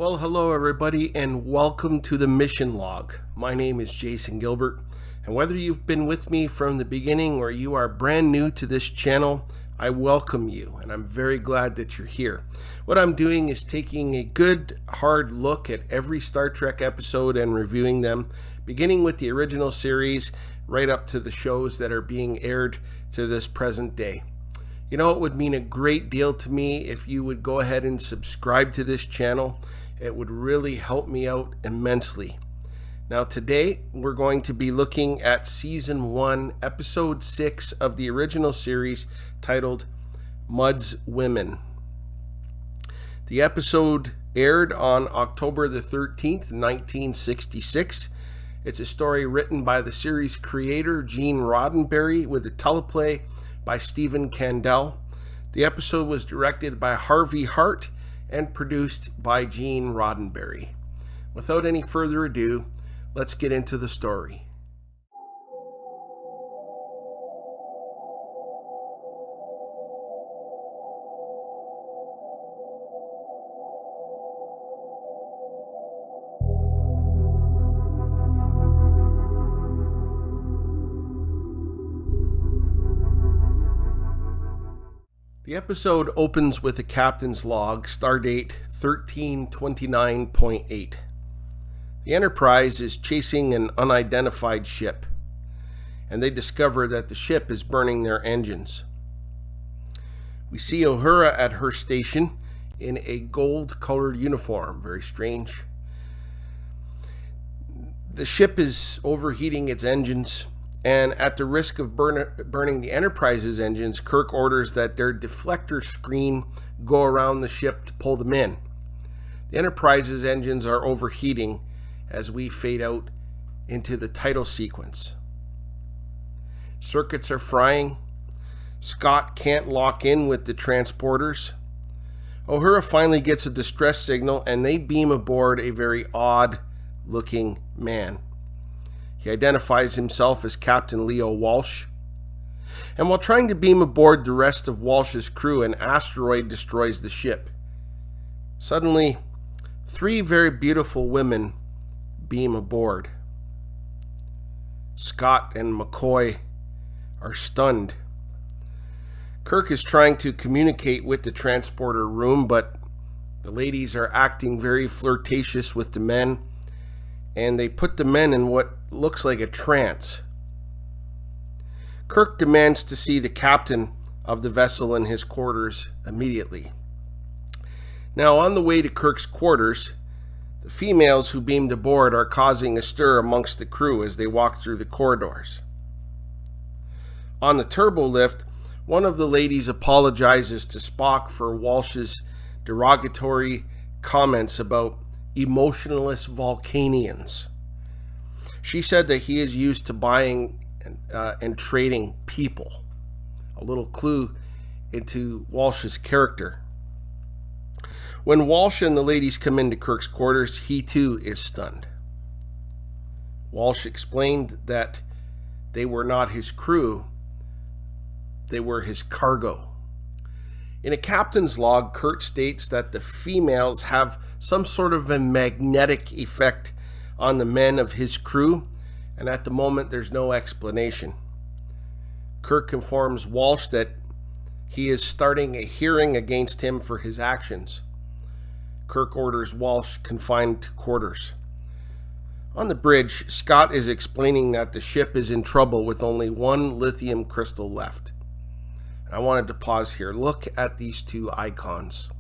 Well, hello everybody and welcome to the mission log. My name is Jason Gilbert, and whether you've been with me from the beginning or you are brand new to this channel, I welcome you and I'm very glad that you're here. What I'm doing is taking a good hard look at every Star Trek episode and reviewing them, beginning with the original series right up to the shows that are being aired to this present day. You know, it would mean a great deal to me if you would go ahead and subscribe to this channel. It would really help me out immensely. Now today, we're going to be looking at Season 1, Episode 6 of the original series titled Mudd's Women. The episode aired on October the 13th, 1966. It's a story written by the series creator Gene Roddenberry with a teleplay by Stephen Kandel. The episode was directed by Harvey Hart and produced by Gene Roddenberry. Without any further ado, let's get into the story. The episode opens with a captain's log, stardate 1329.8. The Enterprise is chasing an unidentified ship, and they discover that the ship is burning their engines. We see Uhura at her station in a gold-colored uniform, very strange. The ship is overheating its engines, and at the risk of burning the Enterprise's engines, Kirk orders that their deflector screen go around the ship to pull them in. The Enterprise's engines are overheating as we fade out into the title sequence. Circuits are frying. Scott can't lock in with the transporters. Uhura finally gets a distress signal and they beam aboard a very odd-looking man. He identifies himself as Captain Leo Walsh. And while trying to beam aboard the rest of Walsh's crew, an asteroid destroys the ship. Suddenly, three very beautiful women beam aboard. Scott and McCoy are stunned. Kirk is trying to communicate with the transporter room, but the ladies are acting very flirtatious with the men, and they put the men in what looks like a trance. Kirk demands to see the captain of the vessel in his quarters immediately. Now, on the way to Kirk's quarters, the females who beamed aboard are causing a stir amongst the crew as they walk through the corridors. On the turbo lift, one of the ladies apologizes to Spock for Walsh's derogatory comments about emotionless Vulcanians. She said that he is used to buying and trading people. A little clue into Walsh's character. When Walsh and the ladies come into Kirk's quarters, he too is stunned. Walsh explained that they were not his crew, they were his cargo. In a captain's log, Kirk states that the females have some sort of a magnetic effect on the men of his crew, and at the moment there's no explanation. Kirk informs Walsh that he is starting a hearing against him for his actions. Kirk orders Walsh confined to quarters. On the bridge, Scott is explaining that the ship is in trouble with only one lithium crystal left. I wanted to pause here. Look at these two icons.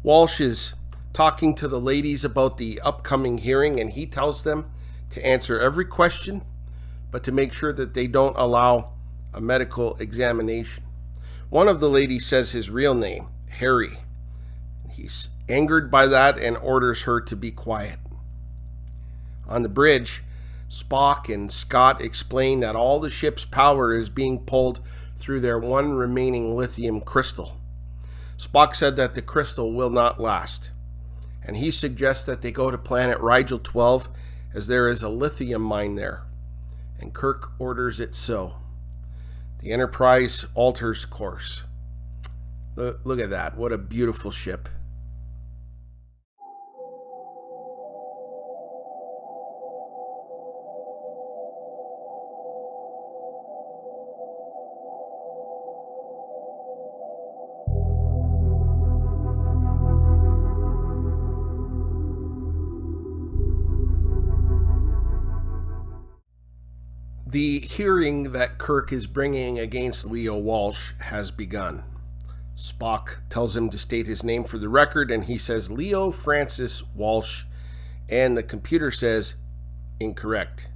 Walsh is talking to the ladies about the upcoming hearing, and he tells them to answer every question, but to make sure that they don't allow a medical examination. One of the ladies says his real name, Harry. He's angered by that and orders her to be quiet. On the bridge, Spock and Scott explain that all the ship's power is being pulled through their one remaining lithium crystal. Spock said that the crystal will not last, and he suggests that they go to planet Rigel 12 as there is a lithium mine there, and Kirk orders it so. The Enterprise alters course. Look at that. What a beautiful ship. The hearing that Kirk is bringing against Leo Walsh has begun. Spock tells him to state his name for the record, and he says Leo Francis Walsh, and the computer says incorrect.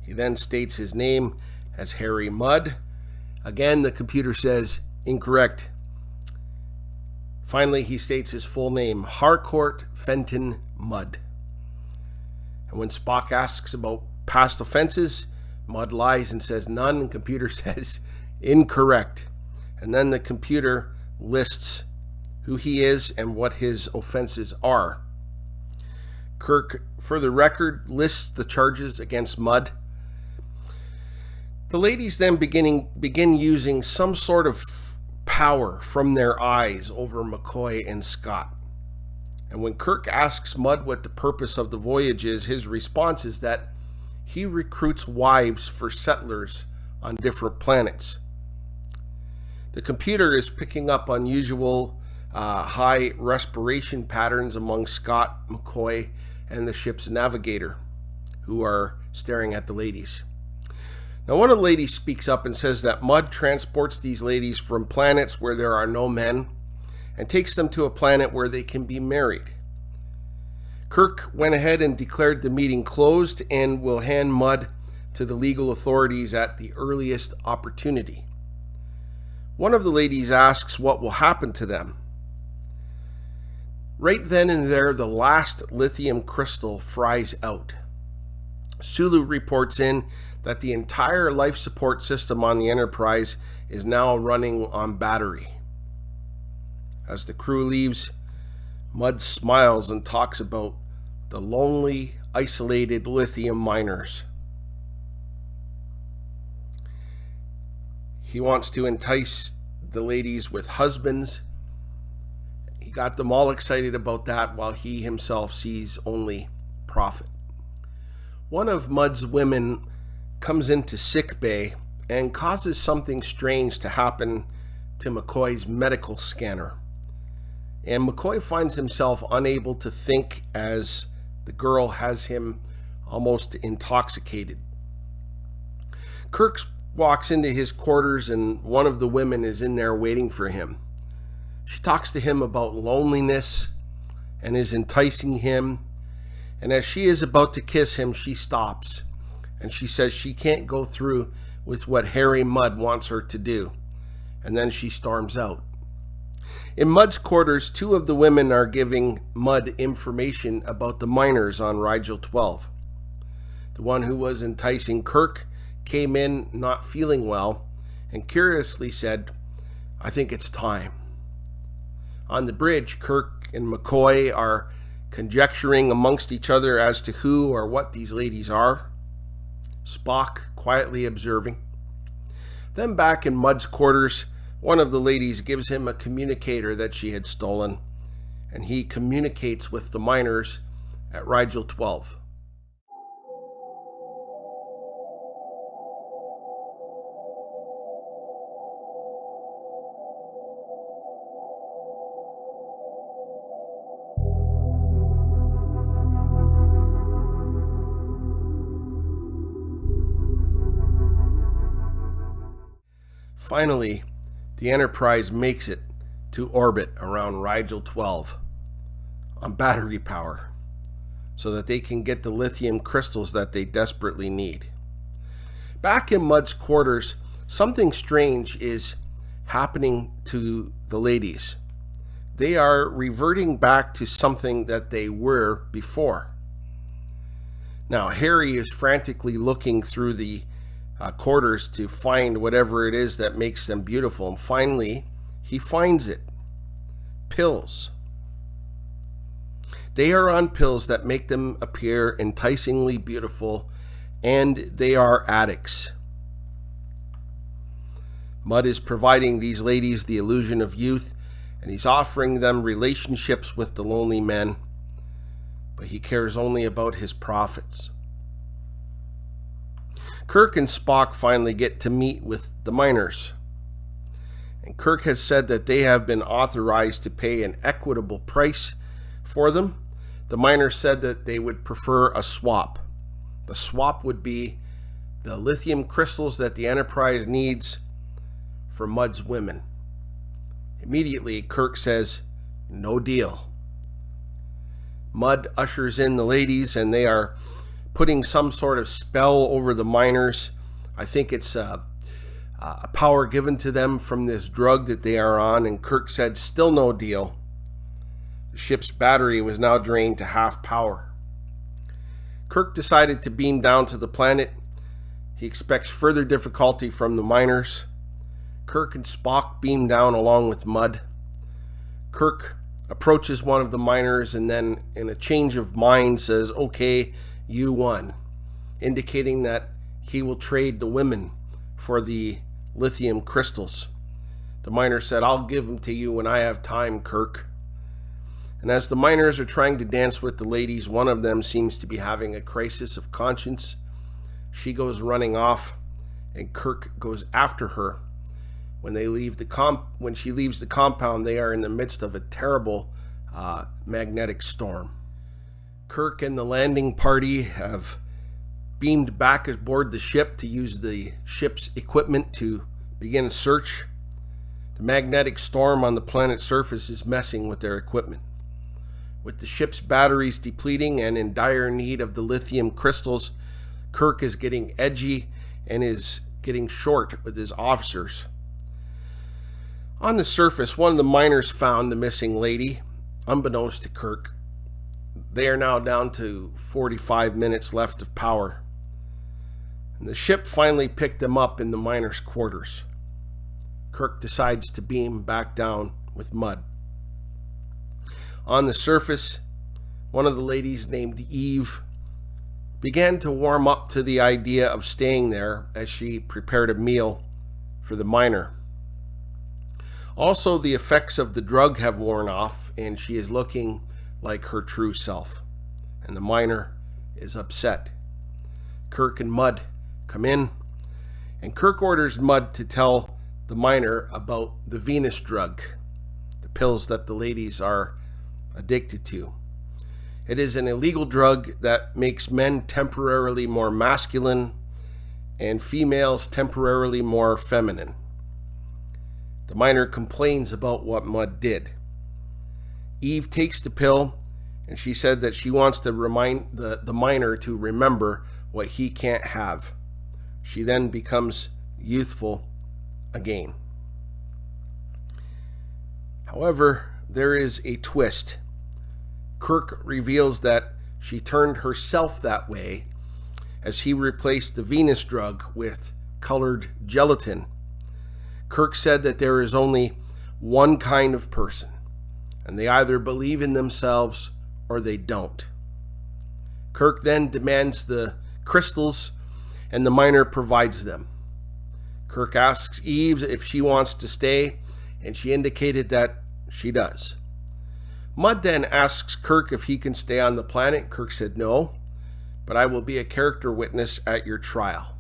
He then states his name as Harry Mudd. Again, the computer says incorrect. Finally, he states his full name, Harcourt Fenton Mudd. And when Spock asks about past offenses, Mudd lies and says none, and computer says incorrect. And then the computer lists who he is and what his offenses are. Kirk, for the record, lists the charges against Mudd. The ladies then begin using some sort of power from their eyes over McCoy and Scott. And when Kirk asks Mudd what the purpose of the voyage is, his response is that he recruits wives for settlers on different planets. The computer is picking up unusual high respiration patterns among Scott, McCoy, and the ship's navigator, who are staring at the ladies. Now, one of the ladies speaks up and says that Mudd transports these ladies from planets where there are no men and takes them to a planet where they can be married. Kirk went ahead and declared the meeting closed and will hand Mudd to the legal authorities at the earliest opportunity. One of the ladies asks what will happen to them. Right then and there, the last lithium crystal fries out. Sulu reports in that the entire life support system on the Enterprise is now running on battery. As the crew leaves, Mudd smiles and talks about the lonely, isolated lithium miners. He wants to entice the ladies with husbands. He got them all excited about that while he himself sees only profit. One of Mudd's women comes into sick bay and causes something strange to happen to McCoy's medical scanner. And McCoy finds himself unable to think as the girl has him almost intoxicated. Kirk walks into his quarters and one of the women is in there waiting for him. She talks to him about loneliness and is enticing him. And as she is about to kiss him, she stops. And she says she can't go through with what Harry Mudd wants her to do. And then she storms out. In Mudd's quarters, two of the women are giving Mudd information about the miners on Rigel 12. The one who was enticing Kirk came in not feeling well and curiously said, "I think it's time." On the bridge, Kirk and McCoy are conjecturing amongst each other as to who or what these ladies are. Spock quietly observing. Then back in Mudd's quarters, one of the ladies gives him a communicator that she had stolen, and he communicates with the miners at Rigel 12. Finally, the Enterprise makes it to orbit around Rigel 12 on battery power so that they can get the lithium crystals that they desperately need. Back in Mudd's quarters, something strange is happening to the ladies. They are reverting back to something that they were before. Now, Harry is frantically looking through the quarters to find whatever it is that makes them beautiful. And finally, he finds it. Pills. They are on pills that make them appear enticingly beautiful, and they are addicts. Mudd is providing these ladies the illusion of youth, and he's offering them relationships with the lonely men, but he cares only about his profits. Kirk and Spock finally get to meet with the miners. And Kirk has said that they have been authorized to pay an equitable price for them. The miners said that they would prefer a swap. The swap would be the lithium crystals that the Enterprise needs for Mudd's women. Immediately, Kirk says, "No deal." Mudd ushers in the ladies, and they are putting some sort of spell over the miners. I think it's a power given to them from this drug that they are on, and Kirk said, "Still no deal." The ship's battery was now drained to half power. Kirk decided to beam down to the planet. He expects further difficulty from the miners. Kirk and Spock beam down along with Mudd. Kirk approaches one of the miners and then, in a change of mind, says, "Okay, you won," indicating that he will trade the women for the lithium crystals. The miner said, "I'll give them to you when I have time, Kirk." And as the miners are trying to dance with the ladies, one of them seems to be having a crisis of conscience. She goes running off, and Kirk goes after her. When she leaves the compound, they are in the midst of a terrible magnetic storm. Kirk and the landing party have beamed back aboard the ship to use the ship's equipment to begin a search. The magnetic storm on the planet's surface is messing with their equipment. With the ship's batteries depleting and in dire need of the lithium crystals, Kirk is getting edgy and is getting short with his officers. On the surface, one of the miners found the missing lady, unbeknownst to Kirk. They are now down to 45 minutes left of power. And the ship finally picked them up in the miners' quarters. Kirk decides to beam back down with Mudd. On the surface, one of the ladies named Eve began to warm up to the idea of staying there as she prepared a meal for the miner. Also, the effects of the drug have worn off, and she is looking like her true self. And the miner is upset. Kirk and Mudd come in, and Kirk orders Mudd to tell the miner about the Venus drug, the pills that the ladies are addicted to. It is an illegal drug that makes men temporarily more masculine and females temporarily more feminine. The miner complains about what Mudd did. Eve takes the pill, and she said that she wants to remind the miner to remember what he can't have. She then becomes youthful again. However, there is a twist. Kirk reveals that she turned herself that way as he replaced the Venus drug with colored gelatin. Kirk said that there is only one kind of person, and they either believe in themselves or they don't. Kirk then demands the crystals, and the miner provides them. Kirk asks Eve if she wants to stay, and she indicated that she does. Mudd then asks Kirk if he can stay on the planet. Kirk said no, but I will be a character witness at your trial.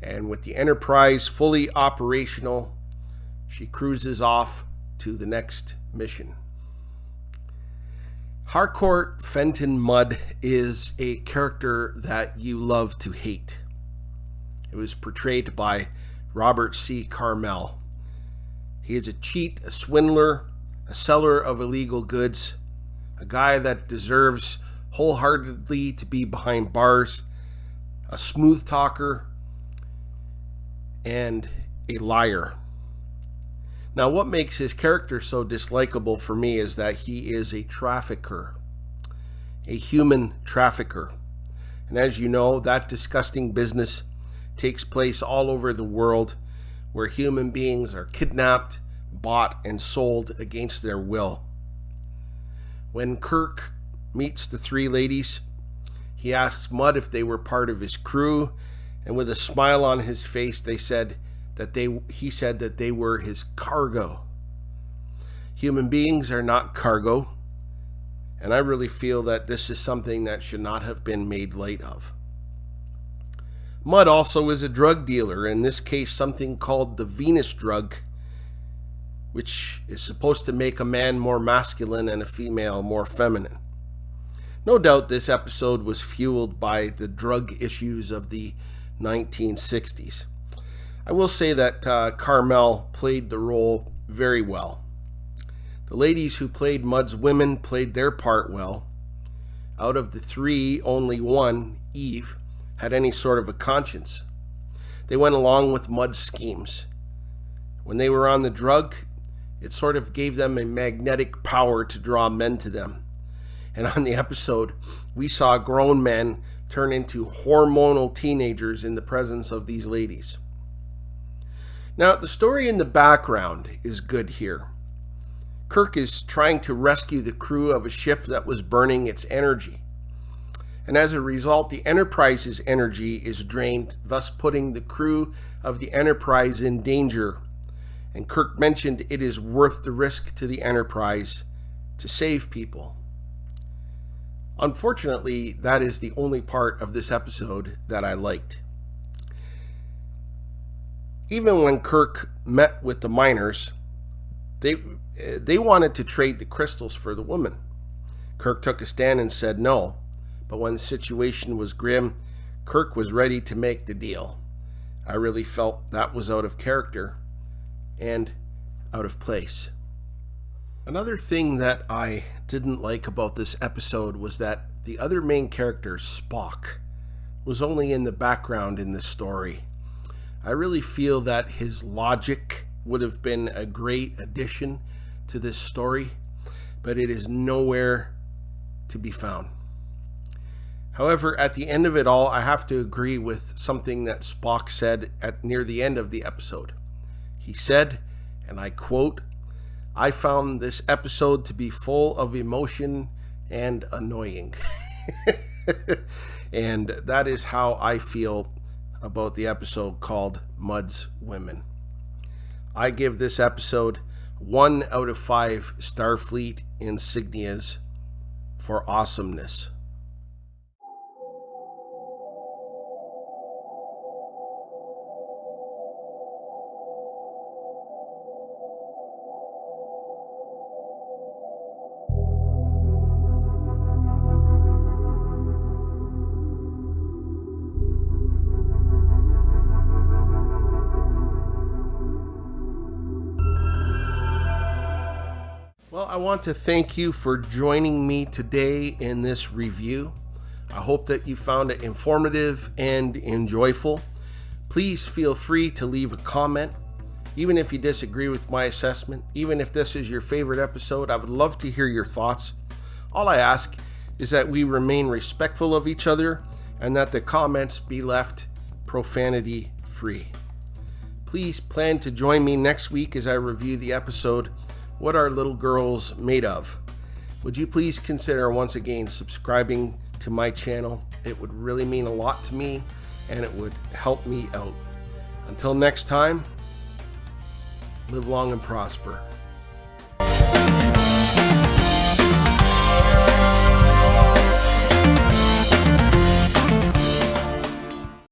And with the Enterprise fully operational, she cruises off to the next mission. Harcourt Fenton Mudd is a character that you love to hate. It was portrayed by Robert C. Carmel. He is a cheat, a swindler, a seller of illegal goods, a guy that deserves wholeheartedly to be behind bars, a smooth talker, and a liar. Now, what makes his character so dislikable for me is that he is a trafficker, a human trafficker. And as you know, that disgusting business takes place all over the world, where human beings are kidnapped, bought, and sold against their will. When Kirk meets the three ladies, he asks Mudd if they were part of his crew, and with a smile on his face, he said that they were his cargo. Human beings are not cargo, and I really feel that this is something that should not have been made light of. Mudd also is a drug dealer, in this case something called the Venus drug, which is supposed to make a man more masculine and a female more feminine. No doubt this episode was fueled by the drug issues of the 1960s. I will say that Carmel played the role very well. The ladies who played Mudd's women played their part well. Out of the three, only one, Eve, had any sort of a conscience. They went along with Mudd's schemes. When they were on the drug, it sort of gave them a magnetic power to draw men to them. And on the episode, we saw grown men turn into hormonal teenagers in the presence of these ladies. Now, the story in the background is good here. Kirk is trying to rescue the crew of a ship that was burning its energy. And as a result, the Enterprise's energy is drained, thus putting the crew of the Enterprise in danger. And Kirk mentioned it is worth the risk to the Enterprise to save people. Unfortunately, that is the only part of this episode that I liked. Even when Kirk met with the miners, they wanted to trade the crystals for the woman. Kirk took a stand and said no, but when the situation was grim, Kirk was ready to make the deal. I really felt that was out of character and out of place. Another thing that I didn't like about this episode was that the other main character, Spock, was only in the background in this story. I really feel that his logic would have been a great addition to this story, but it is nowhere to be found. However, at the end of it all, I have to agree with something that Spock said near the end of the episode. He said, and I quote, "I found this episode to be full of emotion and annoying." And that is how I feel about the episode called Mudd's Women. I give this episode 1 out of 5 Starfleet insignias for awesomeness. Well, I want to thank you for joining me today in this review. I hope that you found it informative and enjoyable. Please feel free to leave a comment. Even if you disagree with my assessment, even if this is your favorite episode, I would love to hear your thoughts. All I ask is that we remain respectful of each other and that the comments be left profanity free. Please plan to join me next week as I review the episode, What Are Little Girls Made Of? Would you please consider once again subscribing to my channel? It would really mean a lot to me and it would help me out. Until next time, live long and prosper.